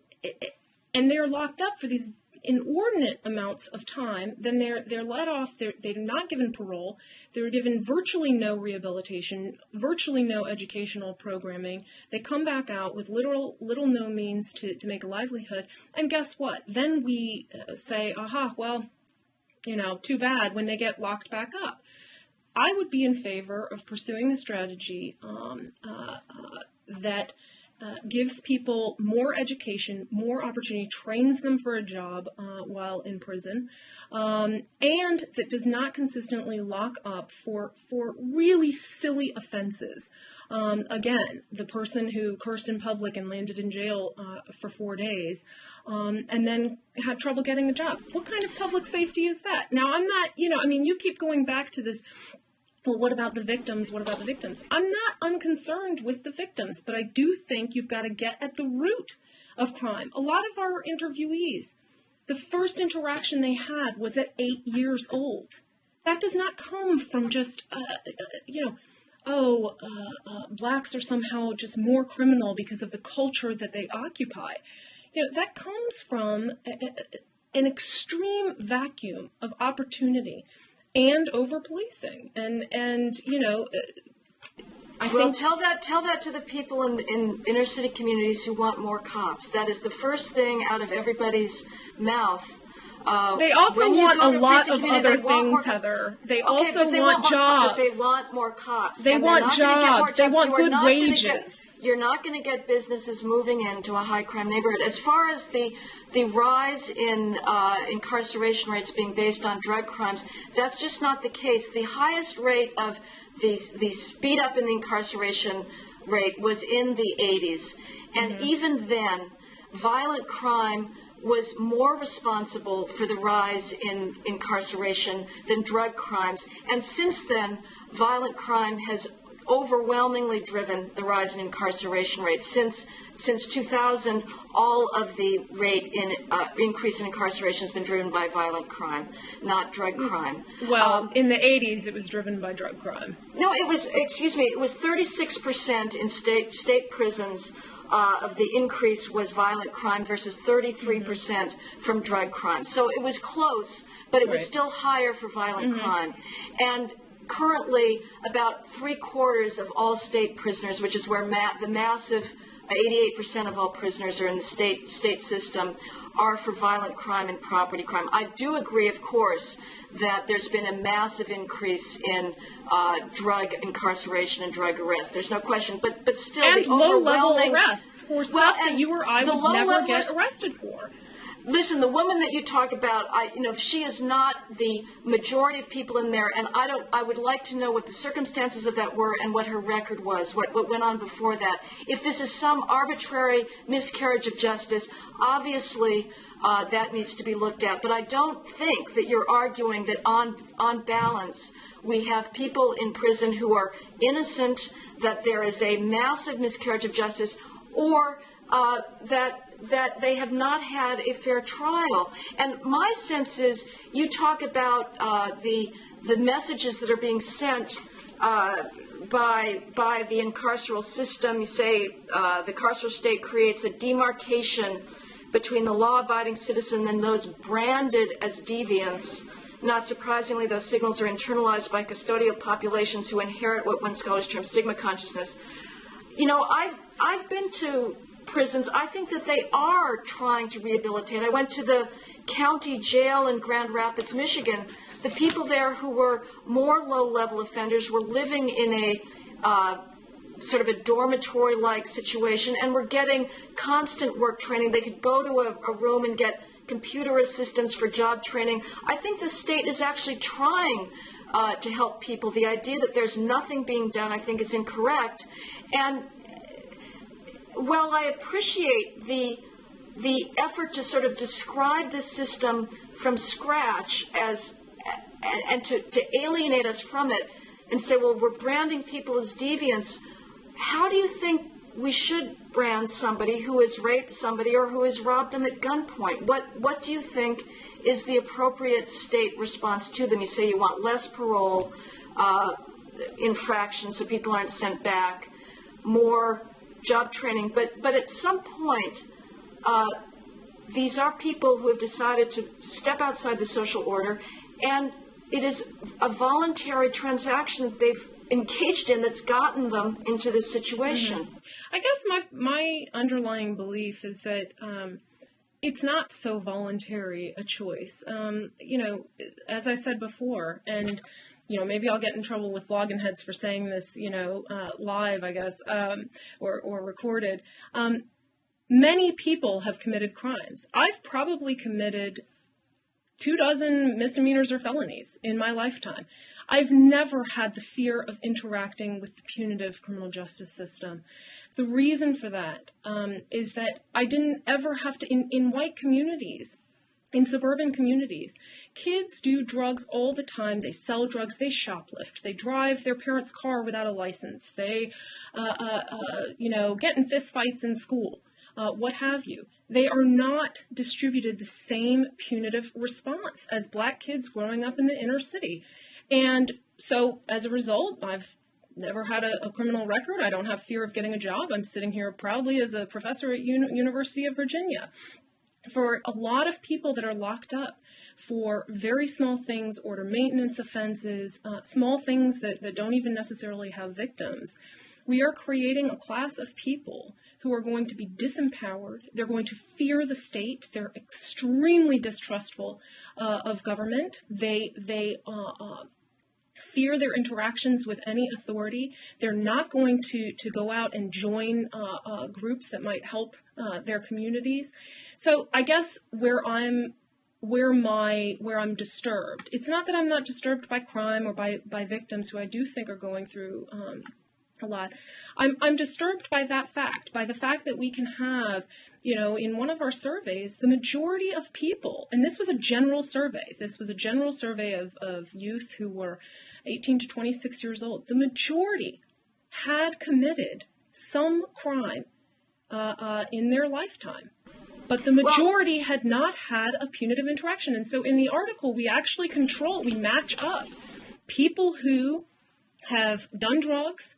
and they're locked up for these inordinate amounts of time. Then they're let off. They're not given parole. They're given virtually no rehabilitation, virtually no educational programming. They come back out with little no means to make a livelihood. And guess what? Then we say, aha, well, too bad when they get locked back up. I would be in favor of pursuing a strategy that gives people more education, more opportunity, trains them for a job while in prison, and that does not consistently lock up for really silly offenses. Again, the person who cursed in public and landed in jail for 4 days and then had trouble getting a job. What kind of public safety is that? Now, I'm not, you keep going back to this, well, what about the victims? What about the victims? I'm not unconcerned with the victims, but I do think you've got to get at the root of crime. A lot of our interviewees, the first interaction they had was at 8 years old. That does not come from just, Blacks are somehow just more criminal because of the culture that they occupy. That comes from an extreme vacuum of opportunity and over-policing. And tell that to the people in inner city communities who want more cops. That is the first thing out of everybody's mouth. They also want a lot of other things, Heather. They also want jobs. They want more cops. They want jobs. They want good wages. You're not going to get businesses moving into a high-crime neighborhood. As far as the rise in incarceration rates being based on drug crimes, that's just not the case. The highest rate of the speed up in the incarceration rate was in the 80s. And even then, violent crime was more responsible for the rise in incarceration than drug crimes. And since then, violent crime has overwhelmingly driven the rise in incarceration rates. Since 2000, all of the rate in increase in incarceration has been driven by violent crime, not drug crime. Well, in the 80s, it was driven by drug crime. No, it was 36% in state prisons. Of the increase was violent crime versus 33% from drug crime. So it was close, but it was still higher for violent crime. And currently, about 3/4 of all state prisoners, which is where the massive 88% of all prisoners are in the state system are for violent crime and property crime. I do agree, of course, that there's been a massive increase in drug incarceration and drug arrests. There's no question, but still, and the overwhelming low-level arrests for stuff that you or I would never get arrested for. Listen, the woman that you talk about, she is not the majority of people in there, and I would like to know what the circumstances of that were and what her record was, what went on before that. If this is some arbitrary miscarriage of justice, obviously that needs to be looked at. But I don't think that you're arguing that on balance we have people in prison who are innocent, that there is a massive miscarriage of justice, or that they have not had a fair trial. And my sense is, you talk about the messages that are being sent by the incarceral system. You say the carceral state creates a demarcation between the law-abiding citizen and those branded as deviants. Not surprisingly, those signals are internalized by custodial populations who inherit what one scholars term stigma consciousness. I've been to prisons. I think that they are trying to rehabilitate. I went to the county jail in Grand Rapids, Michigan. The people there who were more low-level offenders were living in a sort of a dormitory-like situation and were getting constant work training. They could go to a room and get computer assistance for job training. I think the state is actually trying to help people. The idea that there's nothing being done, I think, is incorrect. And while I appreciate the effort to sort of describe the system from scratch and to alienate us from it and say, well, we're branding people as deviants, how do you think we should brand somebody who has raped somebody or who has robbed them at gunpoint? What do you think is the appropriate state response to them? You say you want less parole, infractions so people aren't sent back, more job training, but at some point, these are people who have decided to step outside the social order, and it is a voluntary transaction that they've engaged in that's gotten them into this situation. Mm-hmm. I guess my underlying belief is that it's not so voluntary a choice. As I said before, and maybe I'll get in trouble with blogging heads for saying this, live, I guess, or recorded. Many people have committed crimes. I've probably committed 24 misdemeanors or felonies in my lifetime. I've never had the fear of interacting with the punitive criminal justice system. The reason for that is that I didn't ever have to, in white communities, in suburban communities, kids do drugs all the time. They sell drugs, they shoplift, they drive their parents' car without a license, they, get in fistfights in school, what have you. They are not distributed the same punitive response as black kids growing up in the inner city. And so, as a result, I've never had a criminal record. I don't have fear of getting a job. I'm sitting here proudly as a professor at University of Virginia. For a lot of people that are locked up for very small things, order maintenance offenses, small things that don't even necessarily have victims, we are creating a class of people who are going to be disempowered. They're going to fear the state. They're extremely distrustful of government. They fear their interactions with any authority. They're not going to go out and join groups that might help their communities. So I guess where I'm disturbed, it's not that I'm not disturbed by crime or by victims who I do think are going through a lot. I'm disturbed by that fact, by the fact that we can have, in one of our surveys, the majority of people, and this was a general survey of youth who were 18 to 26 years old, the majority had committed some crime in their lifetime. But the majority had not had a punitive interaction. And so in the article, we actually we match up people who have done drugs,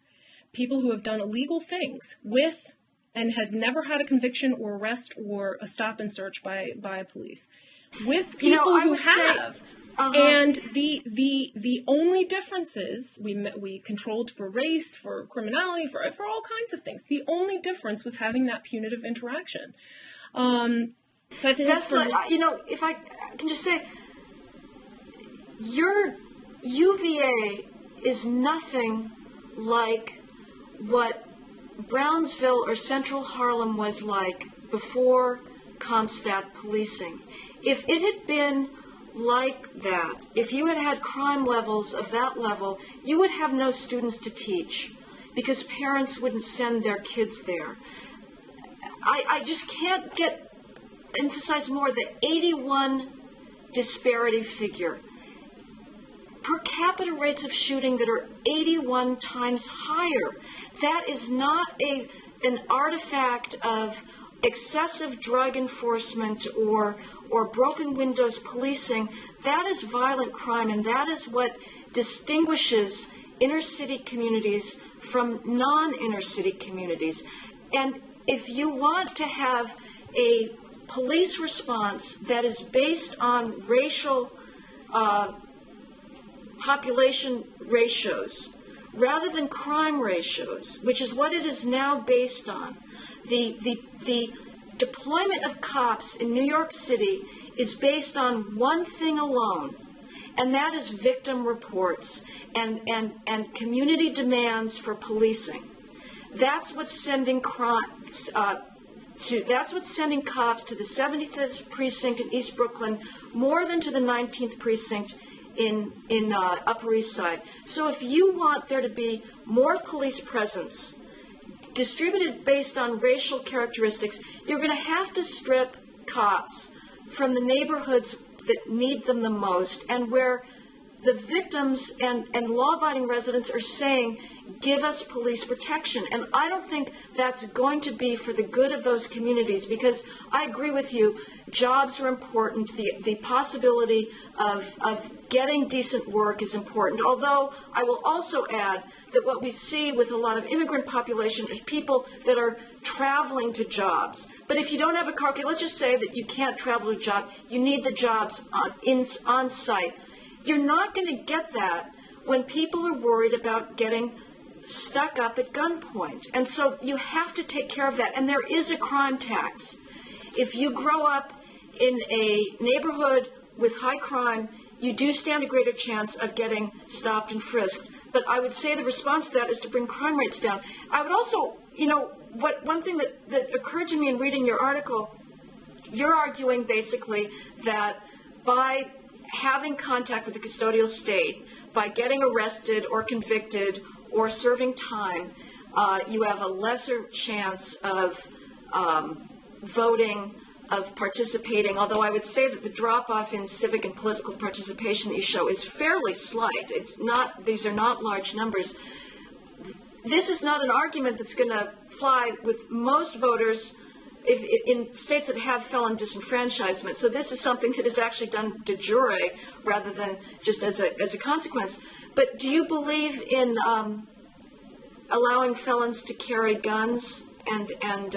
people who have done illegal things with and have never had a conviction or arrest or a stop and search by police, with people who have. And the only difference is we controlled for race, for criminality, for all kinds of things. The only difference was having that punitive interaction. So I think Vesla, if I can just say, your UVA is nothing like what Brownsville or Central Harlem was like before Comstat policing. If it had been like that, if you had had crime levels of that level, you would have no students to teach because parents wouldn't send their kids there. I just can't emphasize more the 81 disparity figure. Per capita rates of shooting that are 81 times higher. That is not an artifact of excessive drug enforcement or broken windows policing. That is violent crime, and that is what distinguishes inner city communities from non-inner city communities. And if you want to have a police response that is based on racial population ratios rather than crime ratios, which is what it is now based on, the deployment of cops in New York City is based on one thing alone, and that is victim reports and community demands for policing. That's what's sending that's what's sending cops to the 75th precinct in East Brooklyn more than to the 19th precinct in Upper East Side. So if you want there to be more police presence distributed based on racial characteristics, you're going to have to strip cops from the neighborhoods that need them the most and where the victims and law-abiding residents are saying, give us police protection. And I don't think that's going to be for the good of those communities, because I agree with you, jobs are important, the possibility of getting decent work is important, although I will also add that what we see with a lot of immigrant population is people that are traveling to jobs. But if you don't have a car, okay, let's just say that you can't travel to a job, you need the jobs on site. You're not going to get that when people are worried about getting stuck up at gunpoint. And so you have to take care of that. And there is a crime tax. If you grow up in a neighborhood with high crime, you do stand a greater chance of getting stopped and frisked. But I would say the response to that is to bring crime rates down. I would also, one thing that occurred to me in reading your article, you're arguing basically that by having contact with the custodial state, by getting arrested or convicted or serving time, you have a lesser chance of voting, of participating, although I would say that the drop-off in civic and political participation that you show is fairly slight. These are not large numbers. This is not an argument that's going to fly with most voters in states that have felon disenfranchisement. So this is something that is actually done de jure rather than just as a consequence. But do you believe in allowing felons to carry guns and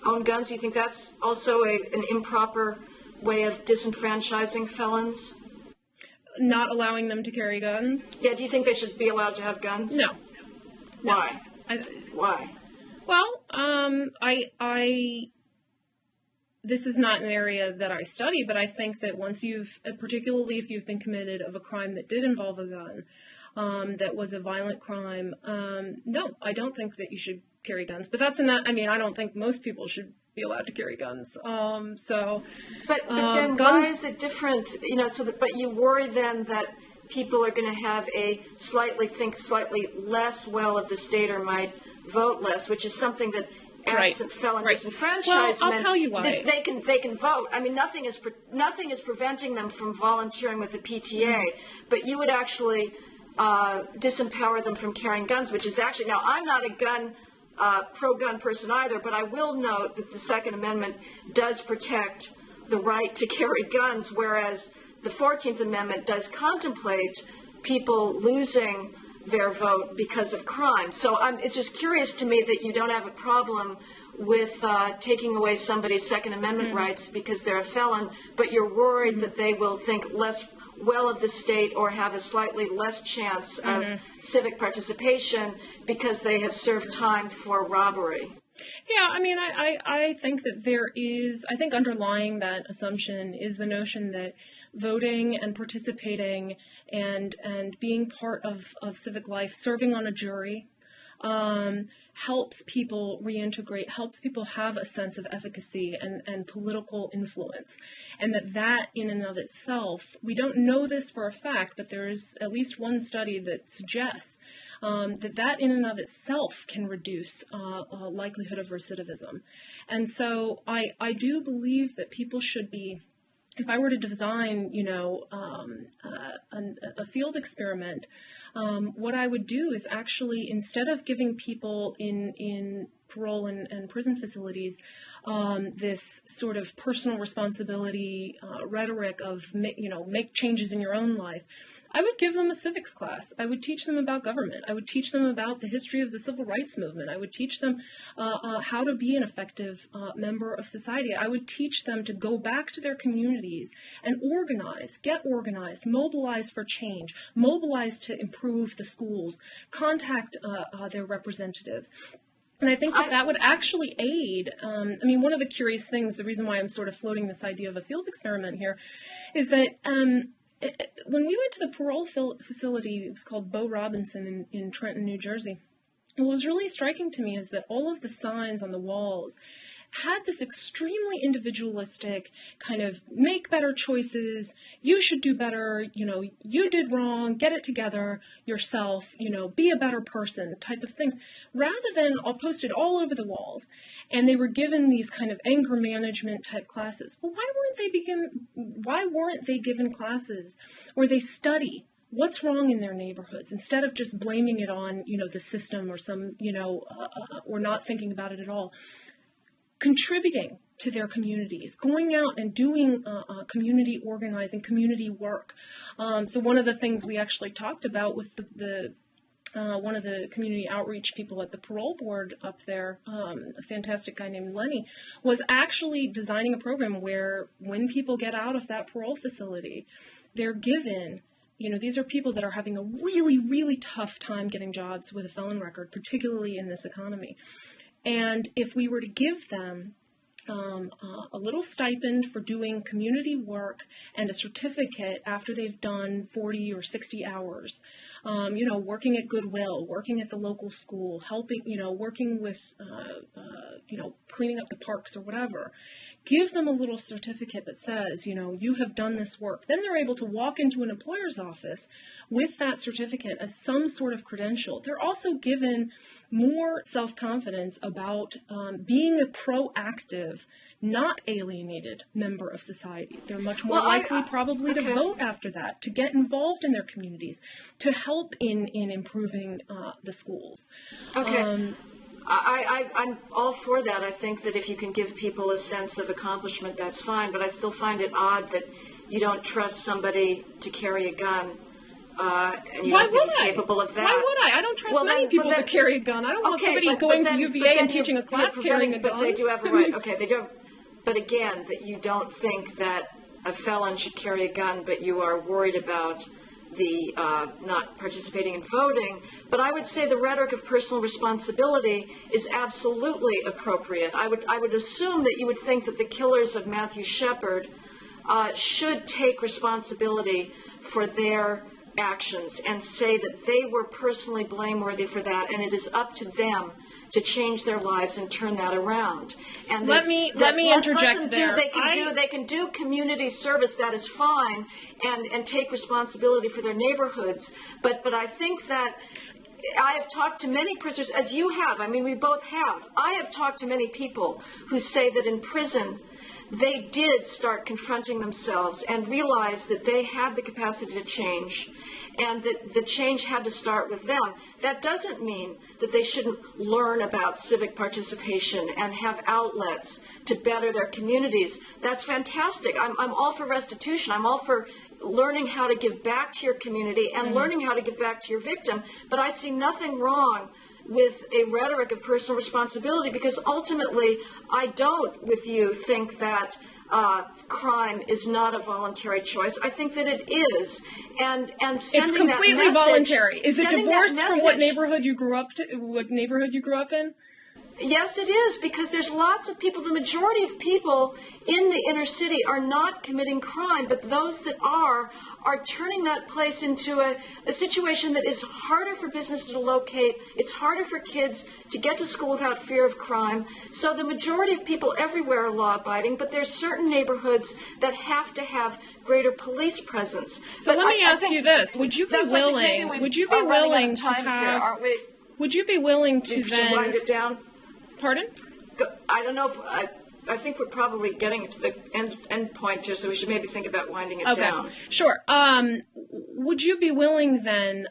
own guns? Do you think that's also an improper way of disenfranchising felons? Not allowing them to carry guns? Yeah, do you think they should be allowed to have guns? No. Why? Why? Well, this is not an area that I study, but I think that once particularly if you've been committed of a crime that did involve a gun, that was a violent crime, no, I don't think that you should carry guns. But I don't think most people should be allowed to carry guns. But then guns, why is it different? But you worry then that people are going to have think slightly less well of the state or might vote less, which is something that absent felon disenfranchisement. Well, I'll tell you why. They can vote. I mean, nothing is preventing them from volunteering with the PTA, but you would actually disempower them from carrying guns, which is actually, now I'm not a pro-gun person either, but I will note that the Second Amendment does protect the right to carry guns, whereas the 14th Amendment does contemplate people losing their vote because of crime. So it's just curious to me that you don't have a problem with taking away somebody's Second Amendment rights because they're a felon, but you're worried that they will think less well of the state or have a slightly less chance of civic participation because they have served time for robbery. Yeah, I mean, I think that I think underlying that assumption is the notion that voting and participating and being part of civic life, serving on a jury, helps people reintegrate, helps people have a sense of efficacy and political influence. And that in and of itself, we don't know this for a fact, but there's at least one study that suggests that in and of itself can reduce likelihood of recidivism. And so I do believe that people should be, if I were to design, a field experiment, what I would do is actually, instead of giving people in parole and prison facilities this sort of personal responsibility rhetoric of, make changes in your own life, I would give them a civics class. I would teach them about government. I would teach them about the history of the civil rights movement. I would teach them how to be an effective member of society. I would teach them to go back to their communities and organize, get organized, mobilize for change, mobilize to improve the schools, contact their representatives. And I think that would actually aid. One of the curious things, the reason why I'm sort of floating this idea of a field experiment here, is that when we went to the parole facility, it was called Bo Robinson in Trenton, New Jersey, what was really striking to me is that all of the signs on the walls had this extremely individualistic kind of make better choices, you should do better, you did wrong, get it together yourself, be a better person type of things, rather than all posted all over the walls. And they were given these kind of anger management type classes. Well, why weren't they given classes where they study what's wrong in their neighborhoods instead of just blaming it on, the system or some, or not thinking about it at all? Contributing to their communities, going out and doing community organizing, community work. So one of the things we actually talked about with one of the community outreach people at the parole board up there, a fantastic guy named Lenny, was actually designing a program where when people get out of that parole facility, they're given, these are people that are having a really, really tough time getting jobs with a felon record, particularly in this economy. And if we were to give them a little stipend for doing community work and a certificate after they've done 40 or 60 hours, working at Goodwill, working at the local school, helping, working with, cleaning up the parks or whatever, give them a little certificate that says, you have done this work. Then they're able to walk into an employer's office with that certificate as some sort of credential. They're also given more self-confidence about being a proactive, not alienated member of society. They're much more likely probably to vote after that, to get involved in their communities, to help in improving the schools. Okay. I'm all for that. I think that if you can give people a sense of accomplishment, that's fine. But I still find it odd that you don't trust somebody to carry a gun. And you don't think he's capable of that. Why would I? I don't trust many people to carry a gun. I don't want somebody going to UVA and teaching a class carrying a gun. But they do have a right. Okay, they do. But again, that you don't think that a felon should carry a gun, but you are worried about the not participating in voting. But I would say the rhetoric of personal responsibility is absolutely appropriate. I would assume that you would think that the killers of Matthew Shepard should take responsibility for their actions and say that they were personally blameworthy for that, and it is up to them to change their lives and turn that around. And let me interject there. They can do community service, that is fine, and take responsibility for their neighborhoods. But I think that I have talked to many prisoners, as you have. I mean, we both have. I have talked to many people who say that in prison they did start confronting themselves and realize that they had the capacity to change and that the change had to start with them. That doesn't mean that they shouldn't learn about civic participation and have outlets to better their communities. That's fantastic. I'm all for restitution. I'm all for learning how to give back to your community and learning how to give back to your victim. But I see nothing wrong with a rhetoric of personal responsibility, because ultimately I don't, with you, think that crime is not a voluntary choice. I think that it is, and sending it's completely that message, voluntary. Is it divorced from what neighborhood you grew up in? Yes, it is, because there's lots of people, the majority of people in the inner city are not committing crime, but those that are turning that place into a situation that is harder for businesses to locate. It's harder for kids to get to school without fear of crime. So the majority of people everywhere are law-abiding, but there's certain neighborhoods that have to have greater police presence. So let me ask you this. Would you be willing to have... Aren't we? Would you be willing to then... wind it down? Pardon? I don't know if I think we're probably getting to the end point here, so we should maybe think about winding it down. Sure. Would you be willing then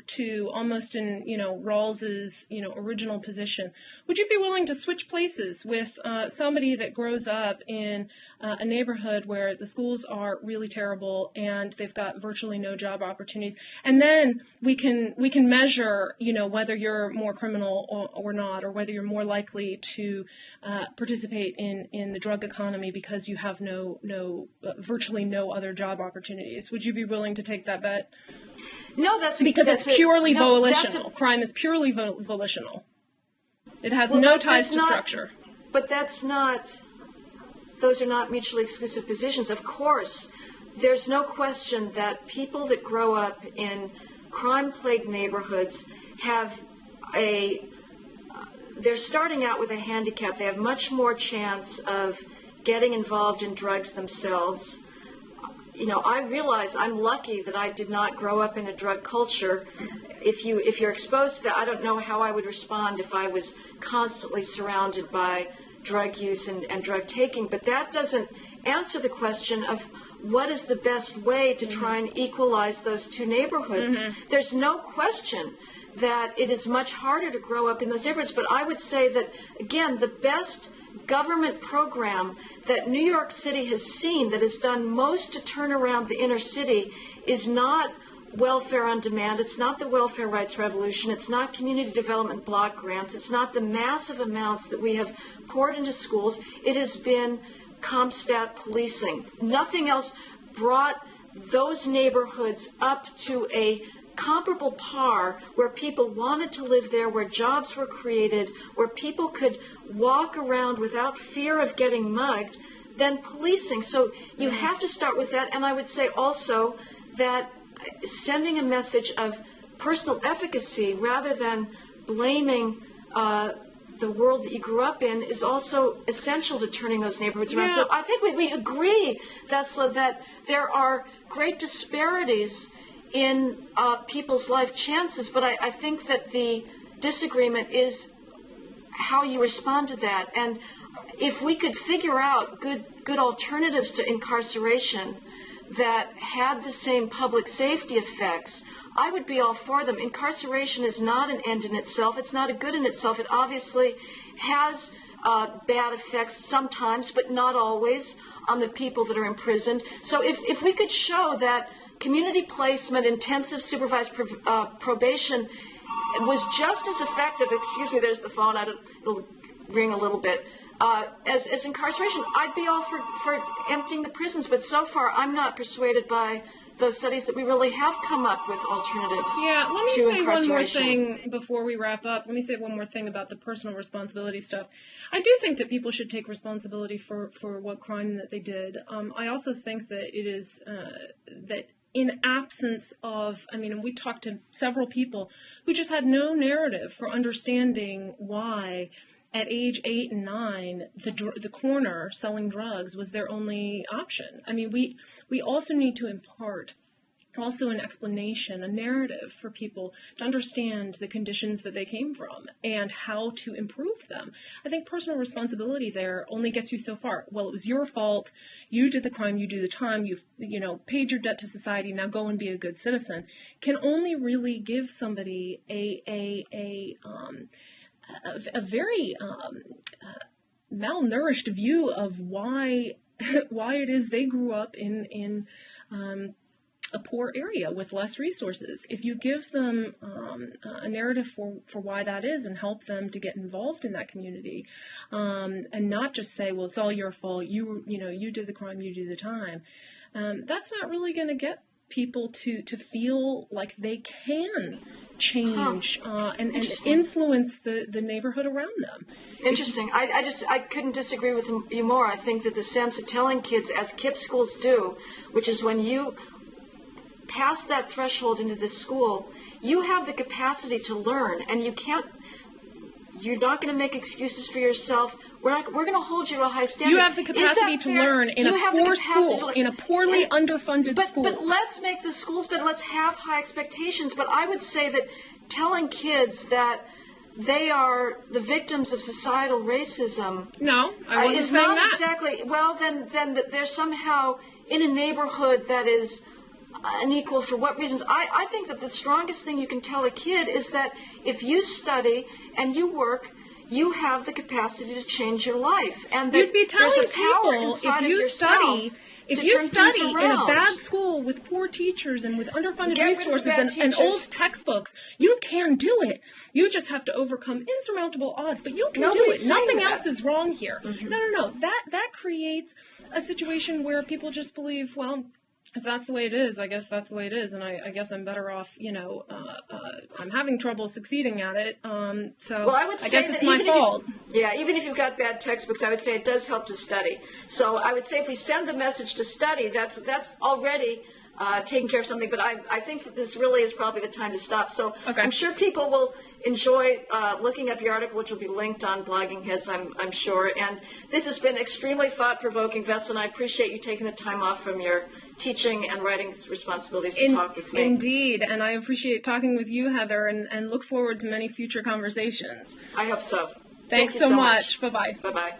to, almost in Rawls's original position, would you be willing to switch places with somebody that grows up in a neighborhood where the schools are really terrible and they've got virtually no job opportunities, and then we can measure whether you're more criminal or not, or whether you're more likely to participate in the drug economy because you have virtually no other job opportunities? Would you be willing to take that bet? No, because it's purely volitional. Crime is purely volitional. It has no ties to structure. But those are not mutually exclusive positions. Of course, there's no question that people that grow up in crime-plagued neighborhoods they're starting out with a handicap. They have much more chance of getting involved in drugs themselves. I realize I'm lucky that I did not grow up in a drug culture. If you're exposed to that, I don't know how I would respond if I was constantly surrounded by drug use and drug taking. But that doesn't answer the question of what is the best way to try and equalize those two neighborhoods. There's no question that it is much harder to grow up in those neighborhoods. But I would say that, again, the best government program that New York City has seen that has done most to turn around the inner city is not welfare on demand. It's not the welfare rights revolution. It's not community development block grants. It's not the massive amounts that we have poured into schools. It has been CompStat policing. Nothing else brought those neighborhoods up to a comparable par where people wanted to live there, where jobs were created, where people could walk around without fear of getting mugged, than policing. So you have to start with that. And I would say also that sending a message of personal efficacy rather than blaming the world that you grew up in is also essential to turning those neighborhoods around. So I think we agree, Vesla, that there are great disparities in people's life chances, but I think that the disagreement is how you respond to that. And if we could figure out good alternatives to incarceration that had the same public safety effects, I would be all for them. Incarceration is not an end in itself. It's not a good in itself. It obviously has bad effects sometimes, but not always, on the people that are imprisoned. So if we could show that community placement, intensive supervised probation was just as effective, excuse me, there's the phone, it'll ring a little bit, as incarceration, I'd be all for emptying the prisons. But so far, I'm not persuaded by those studies that we really have come up with alternatives to incarceration. Yeah, let me say one more thing before we wrap up. Let me say one more thing about the personal responsibility stuff. I do think that people should take responsibility for what crime that they did. I also think that it is that in absence of, we talked to several people who just had no narrative for understanding why at age 8 and 9, the corner selling drugs was their only option. We also need to impart also an explanation, a narrative for people to understand the conditions that they came from and how to improve them. I think personal responsibility there only gets you so far. Well, it was your fault. You did the crime. You do the time. You've paid your debt to society. Now go and be a good citizen. Can only really give somebody a very malnourished view of why it is they grew up in a poor area with less resources. If you give them a narrative for why that is and help them to get involved in that community, and not just say, well, it's all your fault, you did the crime, you do the time, that's not really going to get people to feel like they can change and influence the neighborhood around them. Interesting. I couldn't disagree with you more. I think that the sense of telling kids, as KIPP schools do, which is when you pass that threshold into this school, you have the capacity to learn, and you're not going to make excuses for yourself. We're going to hold you to a high standard. You have the capacity to learn in a poor school, in a poorly underfunded school. But let's make the schools better. Let's have high expectations. But I would say that telling kids that they are the victims of societal racism No, I wasn't is saying not that. exactly, well, then that they're somehow in a neighborhood that is unequal for what reasons? I think that the strongest thing you can tell a kid is that if you study and you work, you have the capacity to change your life. And that You'd be telling there's a power people, inside of yourself if to you turn study things in a around. bad school with poor teachers and with underfunded Get rid of the resources bad and old teachers. textbooks, you can do it. You just have to overcome insurmountable odds, but you can do Nobody's it. saying Nothing that. else is wrong here. No. That creates a situation where people just believe, well, if that's the way it is, I guess that's the way it is, and I guess I'm better off, I'm having trouble succeeding at it, so Well, I would say guess that it's my fault. Even if you've got bad textbooks, I would say it does help to study. So I would say if we send the message to study, that's already taking care of something. But I think that this really is probably the time to stop. So Okay. I'm sure people will enjoy looking up your article, which will be linked on Blogging Heads, I'm sure. And this has been extremely thought-provoking, Vesla, and I appreciate you taking the time off from your teaching and writing responsibilities to talk with me. Indeed, and I appreciate talking with you, Heather, and look forward to many future conversations. I hope so. Thanks Thank you so much. Bye-bye. Bye-bye.